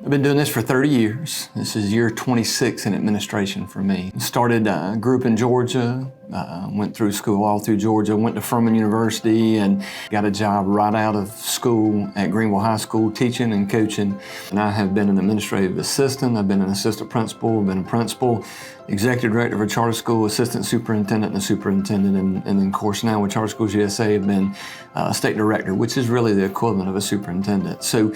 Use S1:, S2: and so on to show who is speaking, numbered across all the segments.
S1: I've been doing this for 30 years. This is year 26 in administration for me. Started, grew up in Georgia, went through school all through Georgia, went to Furman University and got a job right out of school at Greenville High School teaching and coaching. And I have been an administrative assistant, I've been an assistant principal, I've been a principal, executive director of a charter school, assistant superintendent and a superintendent, and then of course now with Charter Schools USA I've been state director, which is really the equivalent of a superintendent. So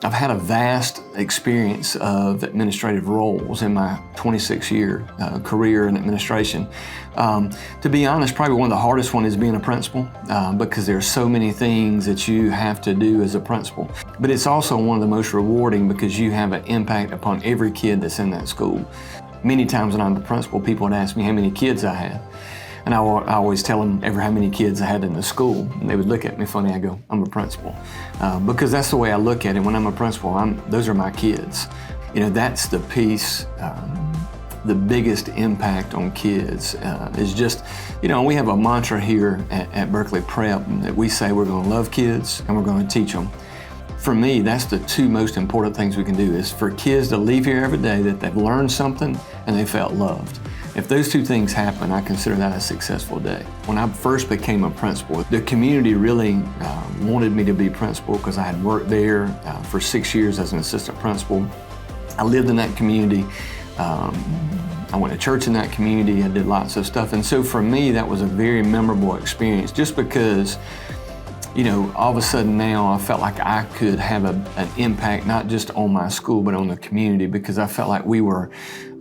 S1: I've had a vast experience of administrative roles in my 26-year career in administration. To be honest, probably one of the hardest one is being a principal because there's so many things that you have to do as a principal. But it's also one of the most rewarding because you have an impact upon every kid that's in that school. Many times when I'm the principal, people would ask me how many kids I had. And I always tell them how many kids I had in the school. And they would look at me funny. I go, I'm a principal. Because that's the way I look at it. When I'm a principal, those are my kids. You know, that's the piece, the biggest impact on kids is just, you know, we have a mantra here at Berkeley Prep that we say we're going to love kids and we're going to teach them. For me, that's the two most important things we can do is for kids to leave here every day that they've learned something and they felt loved. If those two things happen, I consider that a successful day. When I first became a principal, the community really wanted me to be principal because I had worked there for 6 years as an assistant principal. I lived in that community. I went to church in that community. I did lots of stuff. And so for me, that was a very memorable experience just because, you know, all of a sudden now I felt like I could have an impact not just on my school but on the community because I felt like we were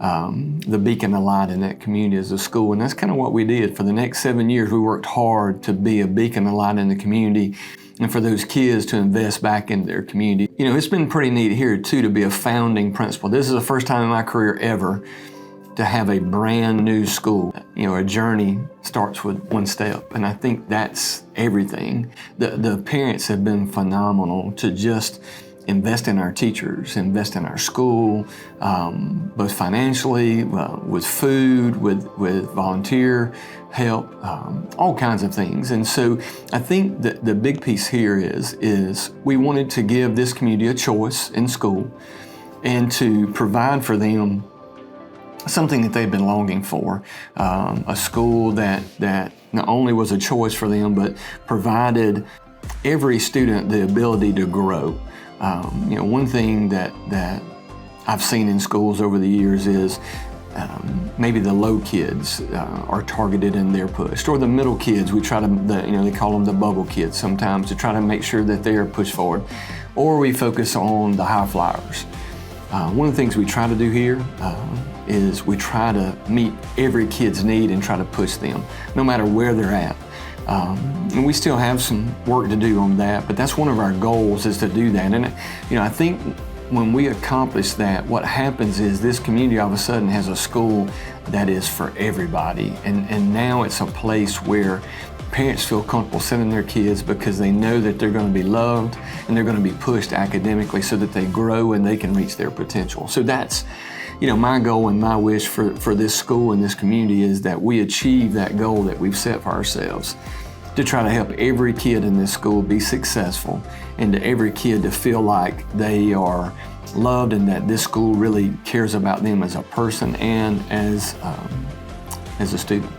S1: the beacon of light in that community as a school. And that's kind of what we did. For the next 7 years we worked hard to be a beacon of light in the community and for those kids to invest back in their community. You know, it's been pretty neat here too to be a founding principal. This is the first time in my career ever to have a brand new school. You know, a journey starts with one step, and I think that's everything. The parents have been phenomenal to just invest in our teachers, invest in our school, both financially, with food, with volunteer help, all kinds of things. And so I think that the big piece here is we wanted to give this community a choice in school and to provide for them something that they've been longing for, a school that not only was a choice for them, but provided every student the ability to grow. You know, one thing that I've seen in schools over the years is maybe the low kids are targeted and they're pushed, or the middle kids, we try to, you know, they call them the bubble kids sometimes, to try to make sure that they are pushed forward, or we focus on the high flyers. One of the things we try to do here is we try to meet every kid's need and try to push them, no matter where they're at. And we still have some work to do on that, but that's one of our goals is to do that. And you know, I think when we accomplish that, what happens is this community all of a sudden has a school that is for everybody. And now it's a place where parents feel comfortable sending their kids because they know that they're going to be loved and they're going to be pushed academically so that they grow and they can reach their potential. So that's, you know, my goal and my wish for this school and this community is that we achieve that goal that we've set for ourselves, to try to help every kid in this school be successful and to every kid to feel like they are loved and that this school really cares about them as a person and as a student.